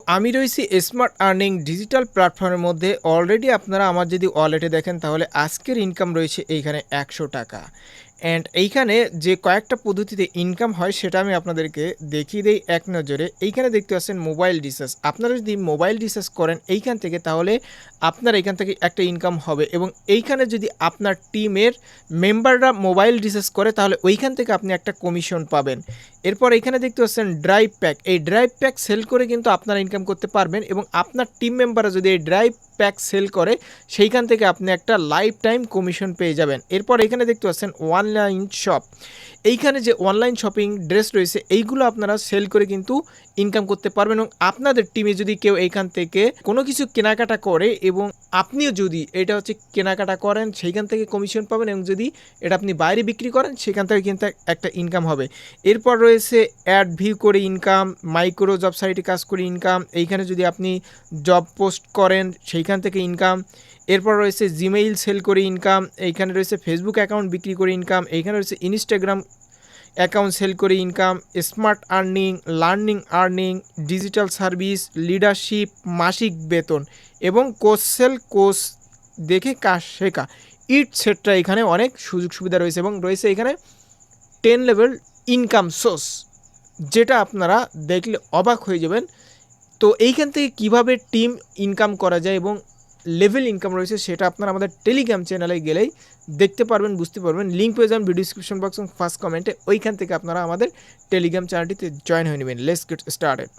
আমি রয়েছি smart earning digital প্ল্যাটফর্মের মধ্যে। অলরেডি আপনারা আমার যদি ওয়ালেটে দেখেন তাহলে আজকের ইনকাম রয়েছে এইখানে ১০০ টাকা। অ্যান্ড এইখানে যে কয়েকটা পদ্ধতিতে ইনকাম হয় সেটা আমি আপনাদেরকে দেখিয়ে দেই এক নজরে। এইখানে দেখতে পাচ্ছেন মোবাইল রিচার্জ। আপনারা যদি মোবাইল রিচার্জ করেন এইখান থেকে তাহলে আপনার এইখান থেকে একটা ইনকাম হবে, এবং এইখানে যদি আপনার টিমের মেম্বাররা মোবাইল রিচার্জ করে তাহলে ওইখান থেকে আপনি একটা কমিশন পাবেন। এরপর এখানে দেখতে পাচ্ছেন ড্রাইভ প্যাক। এই ড্রাইভ প্যাক সেল করে কিন্তু আপনারা ইনকাম করতে পারবেন, এবং আপনার টিম মেম্বাররা যদি এই ড্রাইভ প্যাক সেল করে সেইখান থেকে আপনি একটা লাইফ টাইম কমিশন পেয়ে যাবেন। এরপর এখানে দেখতে পাচ্ছেন অনলাইন শপ। এইখানে যে অনলাইন শপিং ড্রেস রয়েছে এইগুলো আপনারা সেল করে কিন্তু ইনকাম করতে পারবেন, এবং আপনাদের টিমে যদি কেউ এইখান থেকে কোনো কিছু কেনাকাটা করে এবং আপনিও যদি এটা হচ্ছে কেনাকাটা করেন সেইখান থেকে কমিশন পাবেন, এবং যদি এটা আপনি বাইরে বিক্রি করেন সেখান থেকে কিন্তু একটা ইনকাম হবে। এরপর রয়েছে অ্যাড ভিউ করে ইনকাম, মাইক্রো জব সাইটে কাজ করে ইনকাম, এইখানে যদি আপনি জব পোস্ট করেন সেইখান থেকে ইনকাম। এরপর রয়েছে জিমেইল সেল করে ইনকাম, এইখানে রয়েছে ফেসবুক অ্যাকাউন্ট বিক্রি করে ইনকাম, এইখানে রয়েছে ইনস্টাগ্রাম অ্যাকাউন্ট সেল করে income, smart earning, learning earning, digital service, leadership, মাসিক বেতন এবং কোর্স সেল, কোর্স দেখে কাজ শেখা, ইটসেট্রা। এখানে অনেক সুযোগ সুবিধা রয়েছে, এবং রয়েছে এখানে 10 লেভেল ইনকাম সোর্স, যেটা আপনারা দেখলে অবাক হয়ে যাবেন। তো এইখান থেকে কিভাবে টিম ইনকাম করা যায় এবং লেভেল ইনকাম রয়েছে সেটা আপনারা আমাদের টেলিগ্রাম চ্যানেলে গেলেই দেখতে পারবেন, বুঝতে পারবেন। লিঙ্ক পেয়ে যাবেন ভিডিও ডিসক্রিপশন বক্স এবং ফার্স্ট কমেন্টে। ওইখান থেকে আপনারা আমাদের টেলিগ্রাম চ্যানেলটিতে জয়েন হয়ে নেবেন। Let's get started.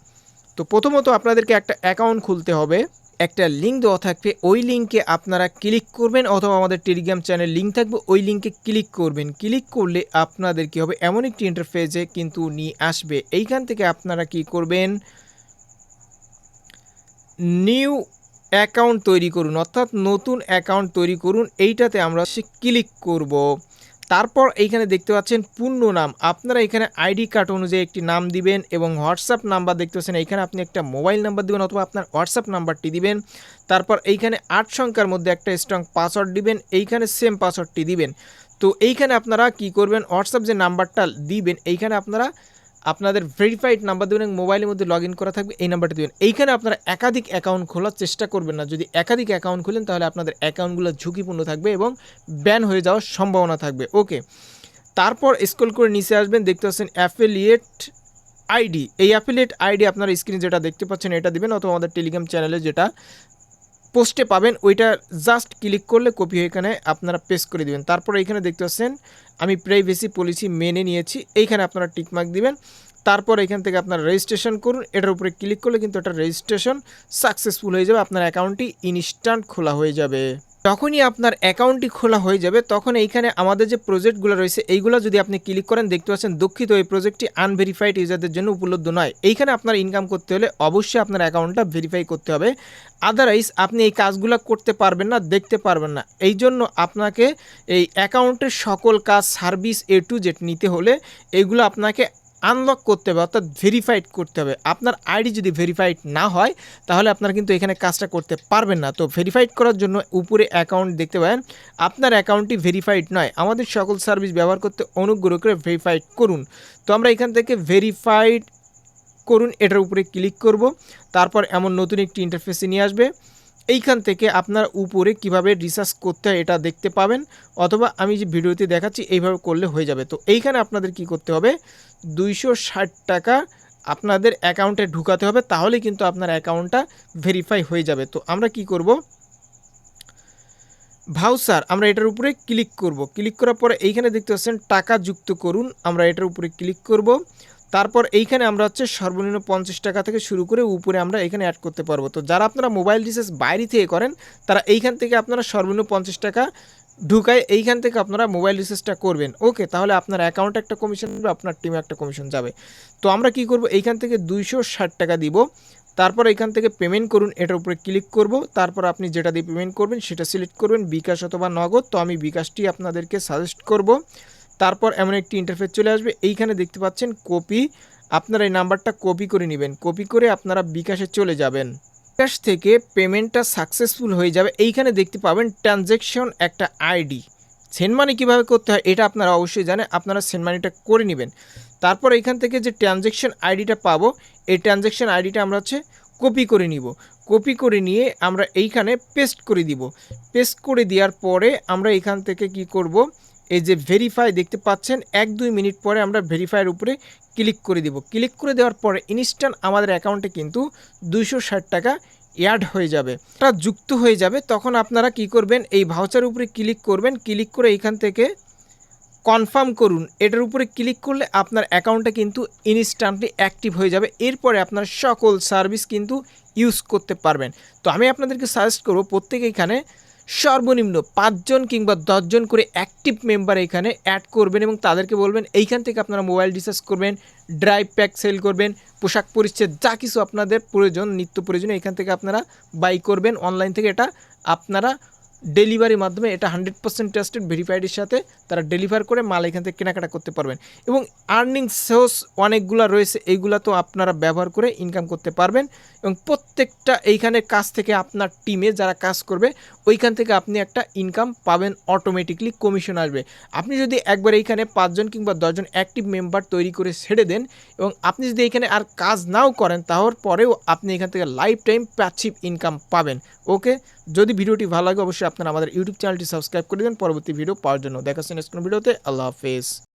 তো প্রথমত আপনাদেরকে একটা অ্যাকাউন্ট খুলতে হবে, একটা লিঙ্ক দেওয়া থাকবে, ওই লিঙ্কে আপনারা ক্লিক করবেন, অথবা আমাদের টেলিগ্রাম চ্যানেল লিঙ্ক থাকবে ওই লিঙ্কে ক্লিক করবেন। ক্লিক করলে আপনাদের কী হবে, এমন একটি ইন্টারফেসে কিন্তু নিয়ে আসবে। এইখান থেকে আপনারা কি করবেন, নিউ অ্যাকাউন্ট তৈরি করুন, অর্থাৎ নতুন অ্যাকাউন্ট তৈরি করুন। এইটাতে আমরা ক্লিক করব। তারপর এইখানে দেখতে পাচ্ছেন পূর্ণ নাম, আপনারা এখানে আইডি কার্ড অনুযায়ী একটি নাম দিবেন, এবং হোয়াটসঅ্যাপ নাম্বার দেখতে পাচ্ছেন এইখানে আপনি একটা মোবাইল নাম্বার দিবেন অথবা আপনার হোয়াটসঅ্যাপ নাম্বারটি দিবেন। তারপর এইখানে 8 সংখ্যার মধ্যে একটা স্ট্রং পাসওয়ার্ড দিবেন, এইখানে সেম পাসওয়ার্ডটি দিবেন। তো এইখানে আপনারা কি করবেন, হোয়াটসঅ্যাপ যে নাম্বারটা দিবেন এইখানে আপনারা আপনাদের ভেরিফাইড নাম্বার দেবেন, এবং মোবাইলের মধ্যে লগ ইন করা থাকবে এই নাম্বারটা দেবেন। এইখানে আপনারা একাধিক অ্যাকাউন্ট খোলার চেষ্টা করবেন না। যদি একাধিক অ্যাকাউন্ট খুলেন তাহলে আপনাদের অ্যাকাউন্টগুলো ঝুঁকিপূর্ণ থাকবে এবং ব্যান হয়ে যাওয়ার সম্ভাবনা থাকবে। ওকে, তারপর স্ক্রল করে নিচে আসবেন, দেখতে পাচ্ছেন অ্যাফিলিয়েট আইডি। এই অ্যাফিলিয়েট আইডি আপনারা স্ক্রিনে যেটা দেখতে পাচ্ছেন এটা দিবেন, অথবা আমাদের টেলিগ্রাম চ্যানেলে যেটা পোস্টে পাবেন ওইটা জাস্ট ক্লিক করলে কপি হয়ে এখানে আপনারা পেস্ট করে দিবেন। তারপর এইখানে দেখতে পাচ্ছেন আমি প্রাইভেসি পলিসি মেনে নিয়েছি, এইখানে আপনারা টিকমার্ক দিবেন। তারপর এখান থেকে আপনারা রেজিস্ট্রেশন করুন, এটার উপরে ক্লিক করলে কিন্তু এটা রেজিস্ট্রেশন সাকসেসফুল হয়ে যাবে, আপনার অ্যাকাউন্টটি ইনস্ট্যান্ট খোলা হয়ে যাবে। যখনই আপনার অ্যাকাউন্টটি খোলা হয়ে যাবে তখন এইখানে আমাদের যে প্রজেক্টগুলো রয়েছে এইগুলো যদি আপনি ক্লিক করেন, দেখতে পাচ্ছেন দুঃখিত এই প্রজেক্টটি আনভেরিফাইড ইউজারদের জন্য উপলব্ধ নয়। এইখানে আপনার ইনকাম করতে হলে অবশ্যই আপনার অ্যাকাউন্টটা ভেরিফাই করতে হবে, আদারওয়াইজ আপনি এই কাজগুলো করতে পারবেন না, দেখতে পারবেন না। এই জন্য আপনাকে এই অ্যাকাউন্টের সকল কাজ সার্ভিস A to Z নিতে হলে এইগুলো আপনাকে আনলক করতে হবে, অর্থাৎ ভেরিফাইড করতে হবে। আপনার আইডি যদি ভেরিফাইড না হয় তাহলে আপনারা কিন্তু এখানে কাজটা করতে পারবেন না। তো ভেরিফাইড করার জন্য উপরে অ্যাকাউন্ট দেখতে পাবেন, আপনার অ্যাকাউন্টটি ভেরিফাইড নয়, আমাদের সকল সার্ভিস ব্যবহার করতে অনুগ্রহ করে ভেরিফাইড করুন। তো আমরা এখান থেকে ভেরিফাইড করুন এটার উপরে ক্লিক করব। তারপর এমন নতুন একটি ইন্টারফেসে নিয়ে আসবে। এইখান থেকে আপনার উপরে কিভাবে রিসার্চ করতে হয় এটা দেখতে পাবেন, অথবা আমি যে ভিডিওতে দেখাচ্ছি এইভাবে করলে হয়ে যাবে। তো এইখানে আপনাদের কি করতে হবে, 260 টাকা আপনাদের অ্যাকাউন্টে ঢুকাতে হবে, তাহলে কিন্তু আপনার অ্যাকাউন্টটা ভেরিফাই হয়ে যাবে। তো আমরা কি করব, ভাউচার, আমরা এটার উপরে ক্লিক করব। ক্লিক করার পরে এইখানে দেখতে পাচ্ছেন টাকা যুক্ত করুন, আমরা এটার উপরে ক্লিক করব। তারপর এইখানে আমরা হচ্ছে সর্বনিম্ন 50 টাকা থেকে শুরু করে উপরে আমরা এখানে অ্যাড করতে পারবো। তো যারা আপনারা মোবাইল রিচার্জ বাইরে থেকে করেন তারা এইখান থেকে আপনারা সর্বনিম্ন 50 টাকা ঢুকায় এইখান থেকে আপনারা মোবাইল রিচার্জটা করবেন। ওকে, তাহলে আপনার অ্যাকাউন্টে একটা কমিশন যাবে, আপনার টিমে একটা কমিশন যাবে। তো আমরা কি করব, এইখান থেকে 260 টাকা দিব। তারপর এখান থেকে পেমেন্ট করুন, এটার উপরে ক্লিক করব। তারপর আপনি যেটা দিয়ে পেমেন্ট করবেন সেটা সিলেক্ট করবেন, বিকাশ অথবা নগদ। তো আমি বিকাশটি আপনাদেরকে সাজেস্ট করব। তারপর এমন একটি ইন্টারফেস চলে আসবে, এইখানে দেখতে পাচ্ছেন কপি, আপনারা এই নাম্বারটা কপি করে নেবেন, কপি করে আপনারা বিকাশে চলে যাবেন। বিকাশ থেকে পেমেন্টটা সাকসেসফুল হয়ে যাবে। এইখানে দেখতে পাবেন ট্রানজ্যাকশন একটা আইডি, সেন্ড মানি কীভাবে করতে হয় এটা আপনারা অবশ্যই জানেন, আপনারা সেন্ড মানিটা করে নেবেন। তারপর এইখান থেকে যে ট্রানজ্যাকশন আইডিটা পাবো এই ট্রানজ্যাকশন আইডিটা আমরা হচ্ছে কপি করে নিব। কপি করে নিয়ে আমরা এইখানে পেস্ট করে দিব। পেস্ট করে দেওয়ার পরে আমরা এখান থেকে কি করব, এই যে ভেরিফাই দেখতে পাচ্ছেন 1-2 মিনিট পরে আমরা ভেরিফাইয়ের উপরে ক্লিক করে দিব। ক্লিক করে দেওয়ার পরে ইনস্ট্যান্ট আমাদের অ্যাকাউন্টে কিন্তু 260 টাকা অ্যাড হয়ে যাবে, তা যুক্ত হয়ে যাবে। তখন আপনারা কি করবেন, এই ভাউচারের উপরে ক্লিক করবেন। ক্লিক করে এইখান থেকে কনফার্ম করুন, এটার উপরে ক্লিক করলে আপনার অ্যাকাউন্টটা কিন্তু ইনস্ট্যান্টলি অ্যাক্টিভ হয়ে যাবে। এরপরে আপনার সকল সার্ভিস কিন্তু ইউজ করতে পারবেন। তো আমি আপনাদেরকে সাজেস্ট করব প্রত্যেকে এখানে সর্বনিম্ন 5 জন কিংবা 10 জন করে অ্যাক্টিভ মেম্বার এখানে অ্যাড করবেন এবং তাদেরকে বলবেন এইখান থেকে আপনারা মোবাইল রিচার্জ করবেন, ড্রাইভ প্যাক সেল করবেন, পোশাক পরিচ্ছদ যা কিছু আপনাদের প্রয়োজন, নিত্য প্রয়োজনীয় এখান থেকে আপনারা বাই করবেন অনলাইন থেকে। এটা আপনারা ডেলিভারির মাধ্যমে, এটা 100% ট্রাস্টেড ভেরিফাইডের সাথে তারা ডেলিভার করে মাল এখান থেকে কেনাকাটা করতে পারবেন। এবং আর্নিং সোর্স অনেকগুলো রয়েছে, এইগুলা তো আপনারা ব্যবহার করে ইনকাম করতে পারবেন। এবং প্রত্যেকটা এইখানে কাজ থেকে আপনার টিমে যারা কাজ করবে ওইখান থেকে আপনি একটা ইনকাম পাবেন, অটোমেটিকলি কমিশন আসবে। আপনি যদি একবার এইখানে 5 জন কিংবা 10 জন অ্যাক্টিভ মেম্বার তৈরি করে ছেড়ে দেন এবং আপনি যদি এখানে আর কাজ নাও করেন তাহলে পরেও আপনি এখান থেকে লাইফ টাইম প্যাসিভ ইনকাম পাবেন। ওকে, যদি ভিডিওটি ভালো লাগে অবশ্যই আপনারা আমাদের ইউটিউব চ্যানেলটি সাবস্ক্রাইব করে দেন পরবর্তী ভিডিও পাওয়ার জন্য। দেখা হচ্ছে নেক্সট কোনো ভিডিওতে। আল্লাহ হাফেজ।